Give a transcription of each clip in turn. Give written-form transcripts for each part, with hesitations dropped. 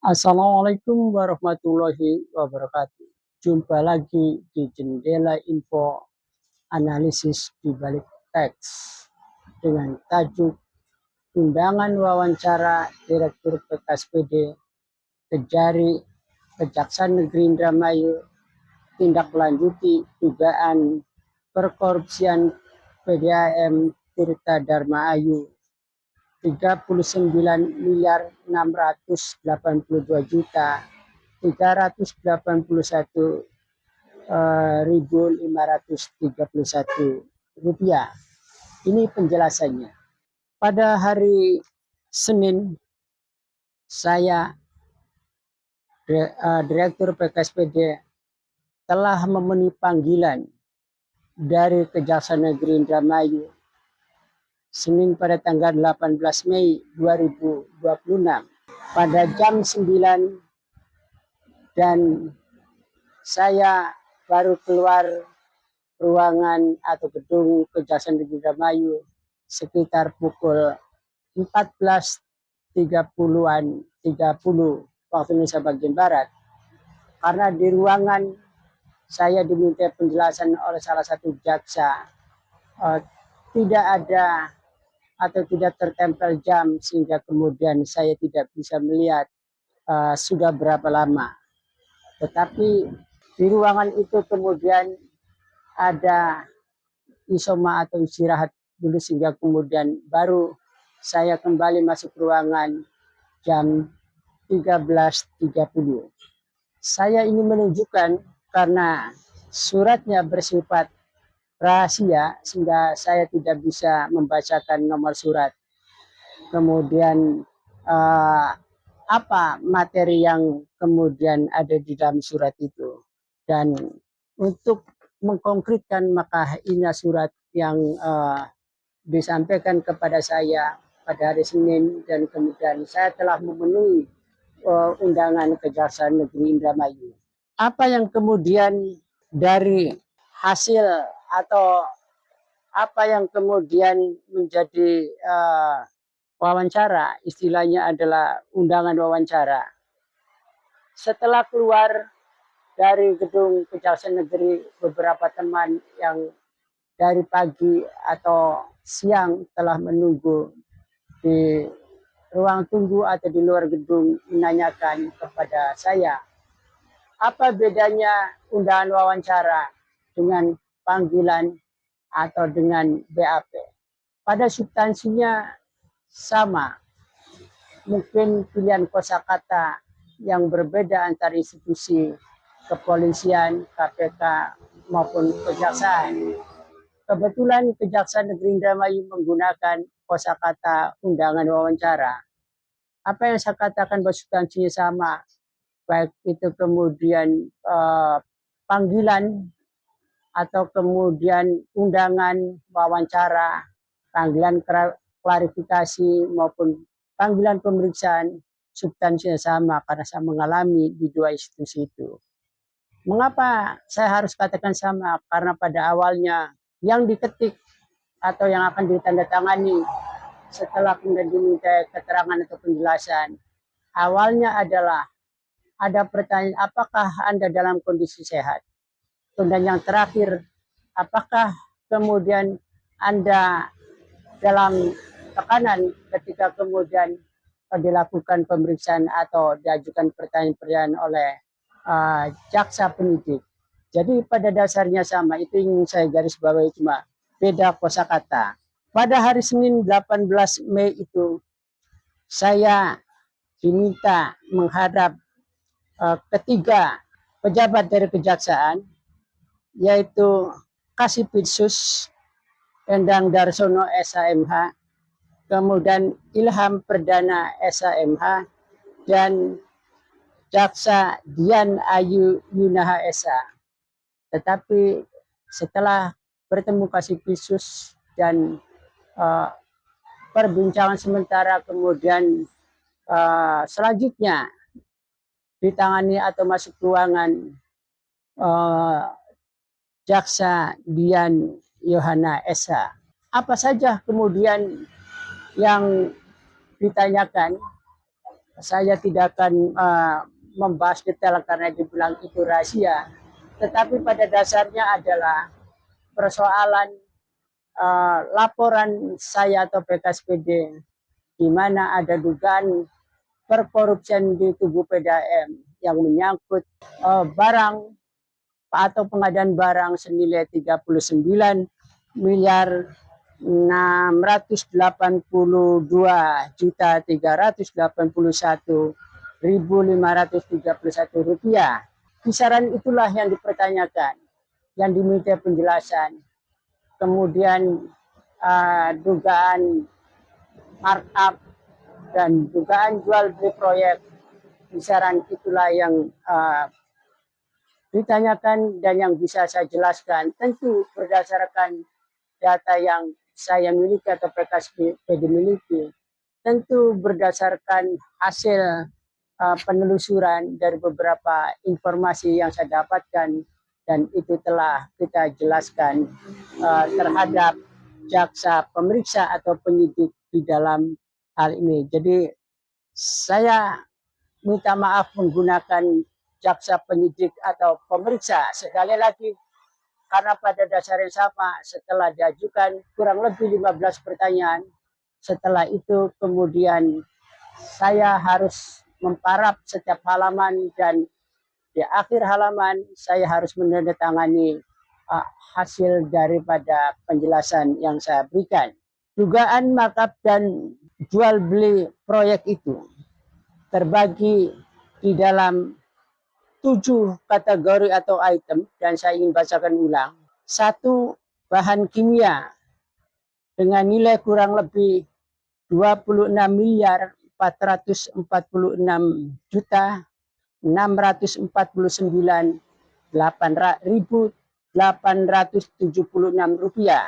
Assalamualaikum warahmatullahi wabarakatuh. Jumpa lagi di Jendela Info Analisis di Balik Teks dengan tajuk Undangan Wawancara Direktur Bekas PD Kejari Kejaksaan Negeri Indramayu tindak lanjuti dugaan perkorupsian PDAM Tirta Dharma Ayu 39.382.381.531 rupiah. Ini penjelasannya. Pada hari Senin, saya Direktur PKSPD telah memenuhi panggilan dari Kejaksaan Negeri Indramayu Senin pada tanggal 18 Mei 2026 pada jam 9, dan saya baru keluar ruangan atau gedung Kejaksaan Negeri Indramayu sekitar pukul 14.30 waktu Indonesia bagian Barat, karena di ruangan saya diminta penjelasan oleh salah satu jaksa tidak ada atau tidak tertempel jam, sehingga kemudian saya tidak bisa melihat sudah berapa lama. Tetapi di ruangan itu kemudian ada isoma atau istirahat dulu, sehingga kemudian baru saya kembali masuk ruangan jam 13.30. Saya ingin menunjukkan karena suratnya bersifat rahasia sehingga saya tidak bisa membacakan nomor surat. Kemudian apa materi yang kemudian ada di dalam surat itu. Dan untuk mengkonkretkan, maka ini surat yang disampaikan kepada saya pada hari Senin, dan kemudian saya telah memenuhi undangan Kejaksaan Negeri Indramayu. Apa yang kemudian dari hasil atau apa yang kemudian menjadi wawancara, istilahnya adalah undangan wawancara. Setelah keluar dari gedung Kejaksaan Negeri, beberapa teman yang dari pagi atau siang telah menunggu di ruang tunggu atau di luar gedung menanyakan kepada saya, apa bedanya undangan wawancara dengan panggilan atau dengan BAP. Pada substansinya sama, mungkin pilihan kosakata yang berbeda antar institusi kepolisian, KPK maupun kejaksaan. Kebetulan Kejaksaan Negeri Indramayu menggunakan kosakata undangan wawancara. Apa yang saya katakan bahwa substansinya sama, baik itu kemudian panggilan atau kemudian undangan wawancara, panggilan klarifikasi maupun panggilan pemeriksaan, substansinya sama karena saya mengalami di dua institusi itu. Mengapa saya harus katakan sama? Karena pada awalnya yang diketik atau yang akan ditandatangani setelah kemudian diminta keterangan atau penjelasan, awalnya adalah ada pertanyaan, apakah Anda dalam kondisi sehat? Dan yang terakhir, apakah kemudian Anda dalam tekanan ketika kemudian dilakukan pemeriksaan atau diajukan pertanyaan-pertanyaan oleh jaksa penyidik. Jadi pada dasarnya sama, itu yang saya garis bawahi, cuma beda kosakata. Pada hari Senin 18 Mei itu saya diminta menghadap ketiga pejabat dari kejaksaan, yaitu Kasipitsus Endang Darsono SHMH, kemudian Ilham Perdana SHMH, dan Jaksa Dian Ayu Yunaha SH. Tetapi setelah bertemu Kasipitsus dan perbincangan sementara, kemudian selanjutnya ditangani atau masuk ruangan Jaksa Dian Yohana SH. Apa saja kemudian yang ditanyakan? saya tidak akan membahas detail karena dibilang itu rahasia. Tetapi pada dasarnya adalah persoalan laporan saya atau PKSPD di mana ada dugaan perkorupsian di tubuh PDAM yang menyangkut barang atau pengadaan barang senilai 39 miliar 682.381.531 rupiah. Kisaran itulah yang dipertanyakan, yang diminta penjelasan. Kemudian dugaan markup dan dugaan jual beli proyek, kisaran itulah yang ditanyakan dan yang bisa saya jelaskan tentu berdasarkan data yang saya miliki atau PKSPD miliki, tentu berdasarkan hasil penelusuran dari beberapa informasi yang saya dapatkan, dan itu telah kita jelaskan terhadap jaksa pemeriksa atau penyidik di dalam hal ini. Jadi saya minta maaf menggunakan jaksa penyidik atau pemeriksa sekali lagi, karena pada dasarnya sama, setelah diajukan kurang lebih 15 pertanyaan, setelah itu kemudian saya harus memparaf setiap halaman, dan di akhir halaman saya harus menandatangani hasil daripada penjelasan yang saya berikan. Dugaan markup dan jual beli proyek itu terbagi di dalam 7 kategori atau item, dan saya ingin bacakan ulang. 1, bahan kimia dengan nilai kurang lebih 26 miliar 446 juta 649.876 rupiah.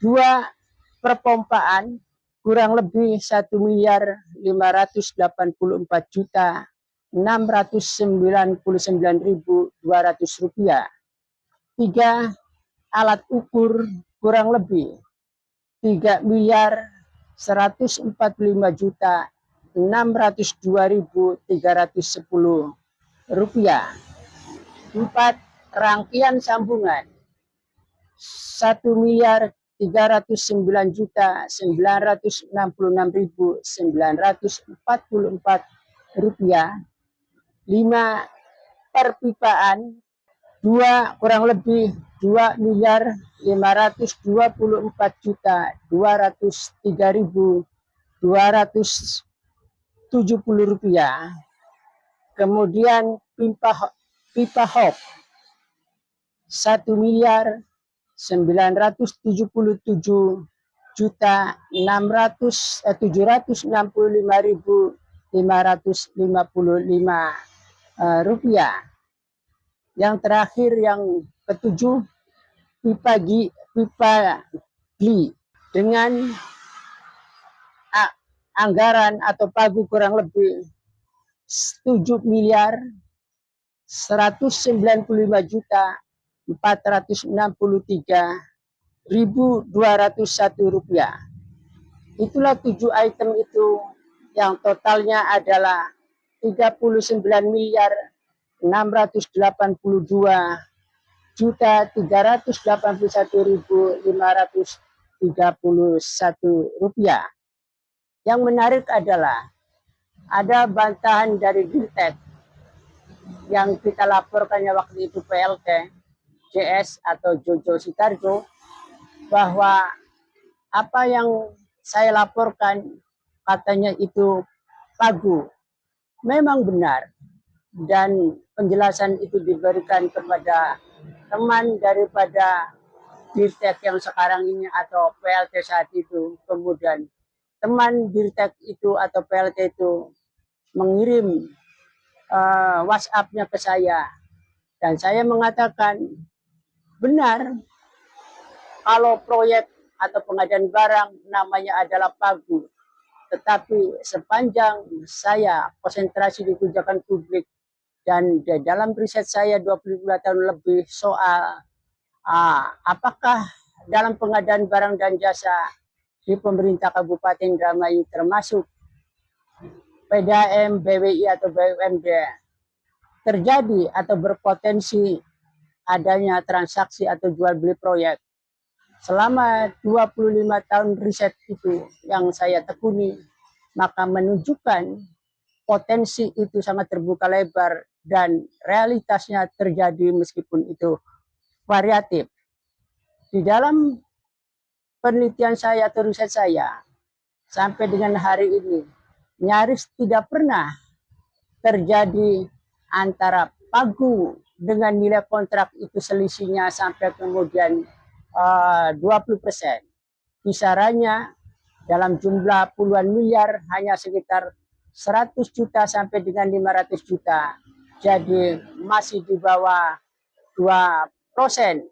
2, perpompaan kurang lebih 1 miliar 584 juta 699.200 rupiah. 3, alat ukur kurang lebih 3 miliar 145 juta 602.310 rupiah. 4, rangkaian sambungan 1 miliar 309 juta 966.944 rupiah. 5, perpipaan 2 kurang lebih 2 miliar 524 juta 203.270 rupiah. Kemudian pipa hop 1 miliar 977 juta 765.555 rupiah. Yang terakhir, yang ketujuh, pipa gli dengan anggaran atau pagu kurang lebih 7 miliar 195 juta 463.201 rupiah. Itulah 7 item itu yang totalnya adalah 39 miliar 682 juta 381.531 rupiah. Yang menarik adalah ada bantahan dari Dirtek yang kita laporkannya waktu itu PLT JS atau Jojo Sitarjo, bahwa apa yang saya laporkan katanya itu pagu. Memang benar, dan penjelasan itu diberikan kepada teman daripada Dirtek yang sekarang ini atau PLT saat itu. Kemudian teman Dirtek itu atau PLT itu mengirim WhatsApp-nya ke saya, dan saya mengatakan benar kalau proyek atau pengadaan barang namanya adalah pagu. Tetapi sepanjang saya konsentrasi di kebijakan publik dan di dalam riset saya 25 tahun lebih soal apakah dalam pengadaan barang dan jasa di pemerintah Kabupaten Indramayu termasuk PDAM, BWI atau BUMD terjadi atau berpotensi adanya transaksi atau jual beli proyek. Selama 25 tahun riset itu yang saya tekuni, maka menunjukkan potensi itu sangat terbuka lebar dan realitasnya terjadi meskipun itu variatif. Di dalam penelitian saya atau riset saya, sampai dengan hari ini, nyaris tidak pernah terjadi antara pagu dengan nilai kontrak itu selisihnya sampai kemudian 20%. Kisarannya dalam jumlah puluhan miliar hanya sekitar 100 juta sampai dengan 500 juta. Jadi masih di bawah 2%.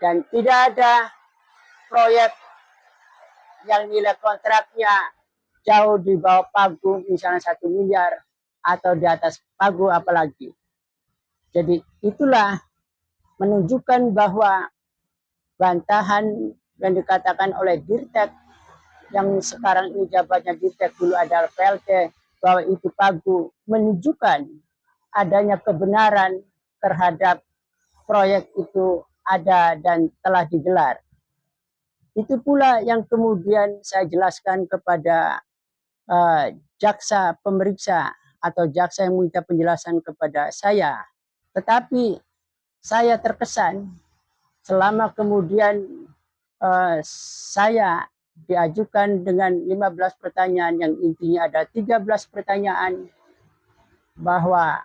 Dan tidak ada proyek yang nilai kontraknya jauh di bawah pagu, misalnya 1 miliar atau di atas pagu apalagi. Jadi itulah menunjukkan bahwa bantahan yang dikatakan oleh Dirtek yang sekarang ini jabatnya Dirtek, dulu adalah PLT, bahwa itu pagu, menunjukkan adanya kebenaran terhadap proyek itu ada dan telah digelar. Itu pula yang kemudian saya jelaskan kepada jaksa pemeriksa atau jaksa yang meminta penjelasan kepada saya. Tetapi saya terkesan selama kemudian saya diajukan dengan 15 pertanyaan yang intinya ada 13 pertanyaan bahwa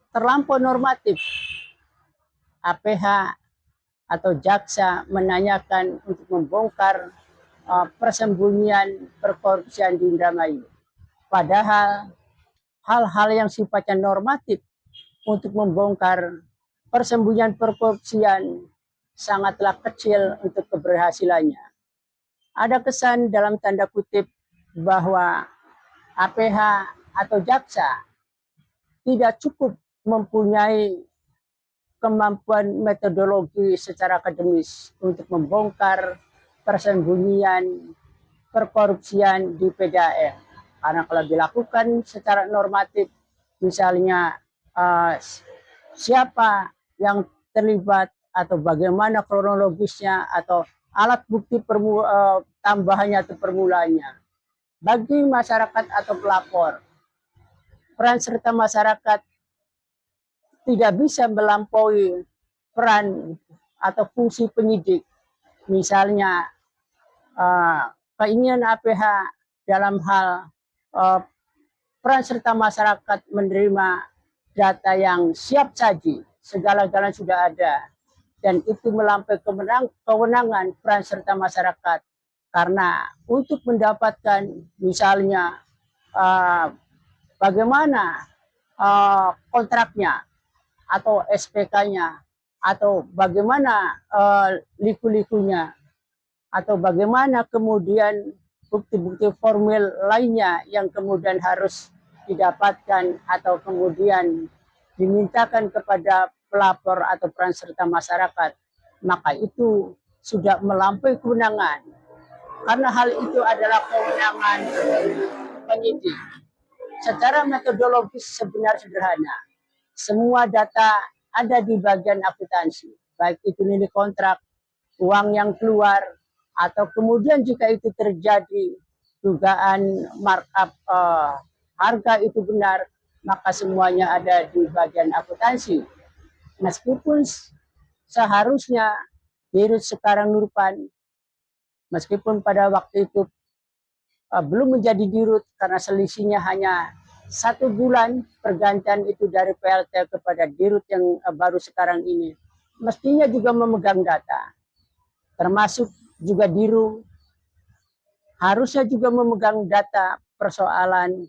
terlampau normatif APH atau jaksa menanyakan untuk membongkar persembunyian perkorupsian di Indramayu. Padahal hal-hal yang sifatnya normatif untuk membongkar persembunyian perkorupsian sangatlah kecil untuk keberhasilannya. Ada kesan dalam tanda kutip bahwa APH atau jaksa tidak cukup mempunyai kemampuan metodologi secara akademis untuk membongkar persembunyian perkorupsian di PDAM. Karena kalau dilakukan secara normatif, misalnya siapa yang terlibat atau bagaimana kronologisnya atau alat bukti tambahannya atau permulaannya. Bagi masyarakat atau pelapor, peran serta masyarakat tidak bisa melampaui peran atau fungsi penyidik. Misalnya keinginan APH dalam hal peran serta masyarakat menerima data yang siap saji, segala-galanya sudah ada, dan itu melampaui kewenangan peran serta masyarakat. Karena untuk mendapatkan misalnya bagaimana kontraknya atau SPK-nya atau bagaimana liku-likunya atau bagaimana kemudian bukti-bukti formil lainnya yang kemudian harus didapatkan atau kemudian dimintakan kepada pelapor atau peran serta masyarakat, maka itu sudah melampaui kewenangan. Karena hal itu adalah kewenangan penyidik. Secara metodologis sebenarnya sederhana. Semua data ada di bagian akuntansi, baik itu nilai kontrak, uang yang keluar, atau kemudian jika itu terjadi dugaan markup harga itu benar, maka semuanya ada di bagian akuntansi. Meskipun seharusnya Dirut sekarang Nurpan, meskipun pada waktu itu belum menjadi Dirut karena selisihnya hanya 1 bulan pergantian itu dari PLT kepada Dirut yang baru sekarang ini, mestinya juga memegang data, termasuk juga Diru harusnya juga memegang data persoalan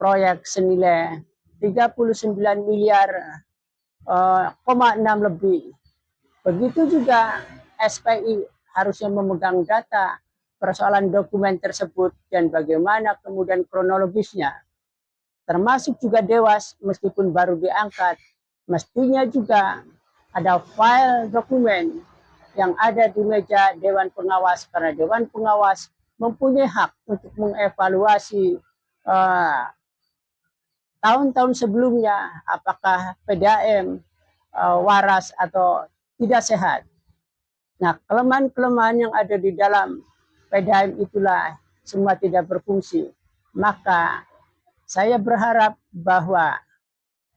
proyek senilai 39 miliar 6 lebih. Begitu juga SPI harusnya memegang data persoalan dokumen tersebut dan bagaimana kemudian kronologisnya. Termasuk juga Dewas meskipun baru diangkat, mestinya juga ada file dokumen yang ada di meja Dewan Pengawas, karena Dewan Pengawas mempunyai hak untuk mengevaluasi eh, tahun-tahun sebelumnya apakah PDAM waras atau tidak sehat. Nah, kelemahan-kelemahan yang ada di dalam PDAM itulah semua tidak berfungsi. Maka saya berharap bahwa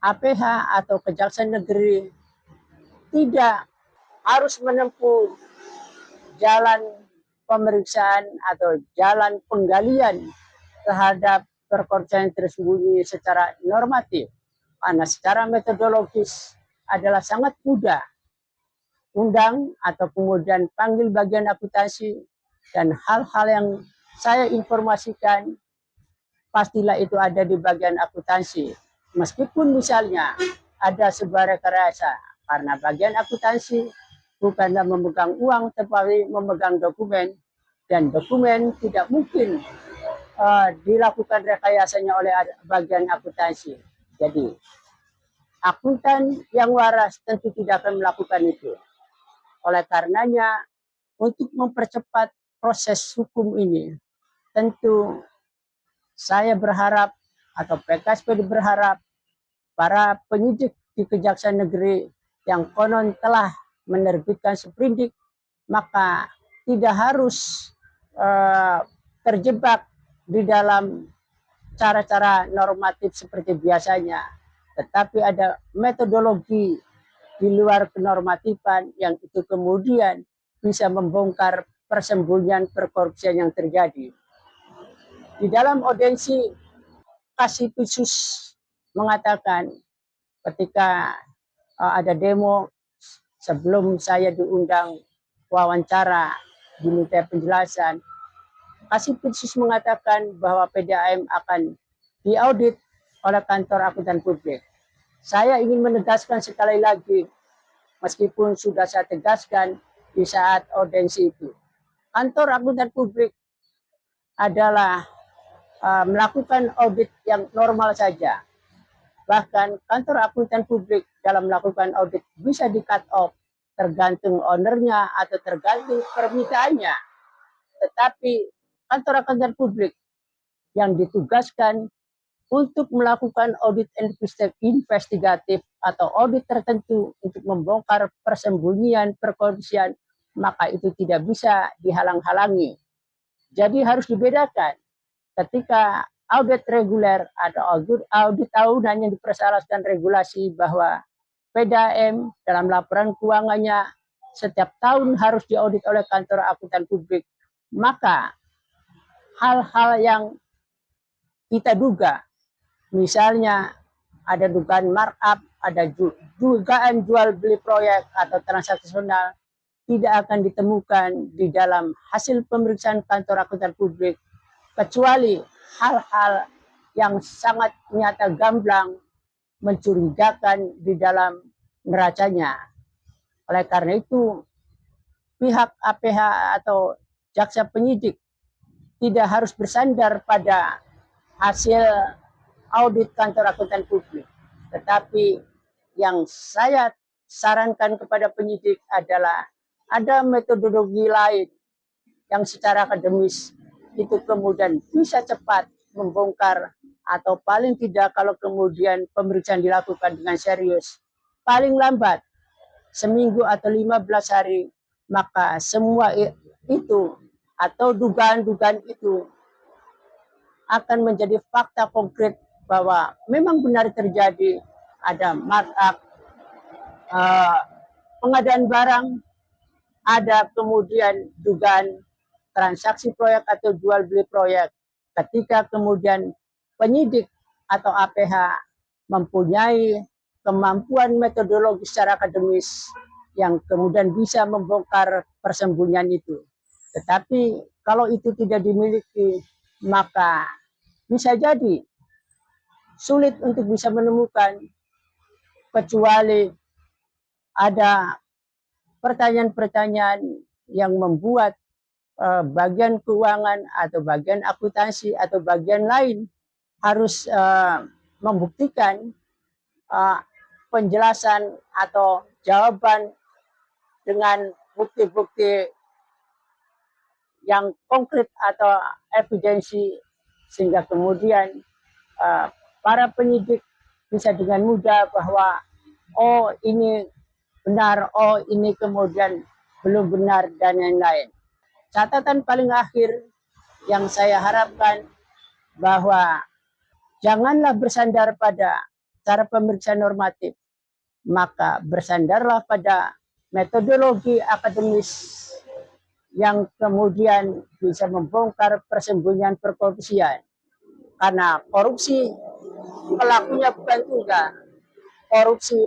APH atau Kejaksaan Negeri tidak harus menempuh jalan pemeriksaan atau jalan penggalian terhadap perkosaan tersembunyi secara normatif. Karena secara metodologis adalah sangat mudah. Undang atau kemudian panggil bagian akuntansi dan hal-hal yang saya informasikan pastilah itu ada di bagian akuntansi. Meskipun misalnya ada sebuah rekayasa karena bagian akuntansi bukanlah memegang uang tetapi memegang dokumen dan dokumen tidak mungkin dilakukan rekayasanya oleh bagian akuntansi. Jadi akuntan yang waras tentu tidak akan melakukan itu. Oleh karenanya, untuk mempercepat proses hukum ini, tentu saya berharap atau PKSP berharap para penyidik di Kejaksaan Negeri yang konon telah menerbitkan sprindik, maka tidak harus terjebak di dalam cara-cara normatif seperti biasanya, tetapi ada metodologi di luar kenormatifan yang itu kemudian bisa membongkar persembunyian perkorupsian yang terjadi. Di dalam audensi, Kasipitsus mengatakan ketika ada demo sebelum saya diundang wawancara diminta penjelasan, Kasipitsus mengatakan bahwa PDAM akan diaudit oleh kantor akuntan publik. Saya ingin menegaskan sekali lagi, meskipun sudah saya tegaskan di saat audensi itu, kantor akuntan publik adalah melakukan audit yang normal saja. Bahkan kantor akuntan publik dalam melakukan audit bisa di cut off tergantung ownernya atau tergantung permintaannya. Tetapi kantor akuntan publik yang ditugaskan untuk melakukan audit investigatif atau audit tertentu untuk membongkar persembunyian perkorupsian, maka itu tidak bisa dihalang-halangi. Jadi harus dibedakan ketika audit reguler atau audit tahunan yang dipersyaratkan regulasi bahwa PDAM dalam laporan keuangannya setiap tahun harus diaudit oleh kantor akuntan publik, maka hal-hal yang kita duga, misalnya ada dugaan markup, ada dugaan jual beli proyek atau transaksional, tidak akan ditemukan di dalam hasil pemeriksaan kantor akuntan publik, kecuali hal-hal yang sangat nyata gamblang mencurigakan di dalam neracanya. Oleh karena itu, pihak APH atau jaksa penyidik tidak harus bersandar pada hasil audit kantor akuntan publik. Tetapi yang saya sarankan kepada penyidik adalah ada metodologi lain yang secara akademis itu kemudian bisa cepat membongkar atau paling tidak kalau kemudian pemeriksaan dilakukan dengan serius, paling lambat seminggu atau 15 hari, maka semua itu atau dugaan-dugaan itu akan menjadi fakta konkret bahwa memang benar terjadi ada markup pengadaan barang, ada kemudian dugaan transaksi proyek atau jual beli proyek. Ketika kemudian penyidik atau APH mempunyai kemampuan metodologi secara akademis yang kemudian bisa membongkar persembunyian itu. Tetapi kalau itu tidak dimiliki, maka bisa jadi sulit untuk bisa menemukan, kecuali ada pertanyaan-pertanyaan yang membuat bagian keuangan atau bagian akuntansi atau bagian lain harus membuktikan penjelasan atau jawaban dengan bukti-bukti yang konkret atau evidensi sehingga kemudian para penyidik bisa dengan mudah bahwa oh ini benar, oh ini kemudian belum benar, dan lain-lain. Catatan paling akhir yang saya harapkan bahwa janganlah bersandar pada cara pemeriksaan normatif, maka bersandarlah pada metodologi akademis yang kemudian bisa membongkar persembunyian perkorupsian. Karena korupsi pelakunya bukan tunggal, korupsi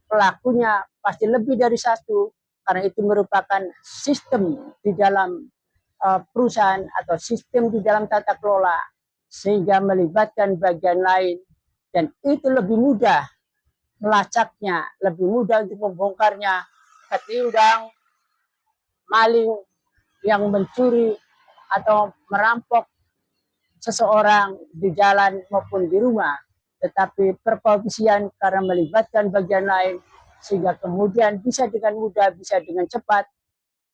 pelakunya pasti lebih dari satu, karena itu merupakan sistem di dalam perusahaan atau sistem di dalam tata kelola, sehingga melibatkan bagian lain, dan itu lebih mudah melacaknya, lebih mudah untuk membongkarnya ketimbang maling yang mencuri atau merampok seseorang di jalan maupun di rumah. Tetapi perkorupsian karena melibatkan bagian lain, sehingga kemudian bisa dengan mudah, bisa dengan cepat,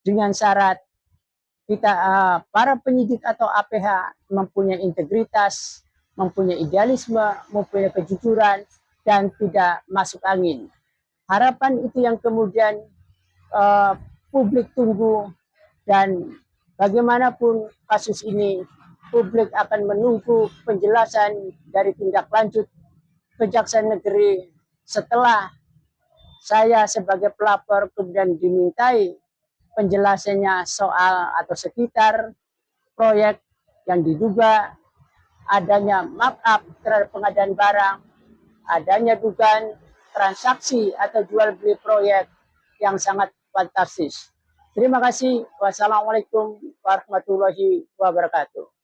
dengan syarat kita para penyidik atau APH mempunyai integritas, mempunyai idealisme, mempunyai kejujuran, dan tidak masuk angin. Harapan itu yang kemudian publik tunggu, dan bagaimanapun kasus ini, publik akan menunggu penjelasan dari tindak lanjut Kejaksaan Negeri setelah saya sebagai pelapor kemudian dimintai penjelasannya soal atau sekitar proyek yang diduga adanya markup terhadap pengadaan barang, adanya dugaan transaksi atau jual beli proyek yang sangat fantastis. Terima kasih. Wassalamualaikum warahmatullahi wabarakatuh.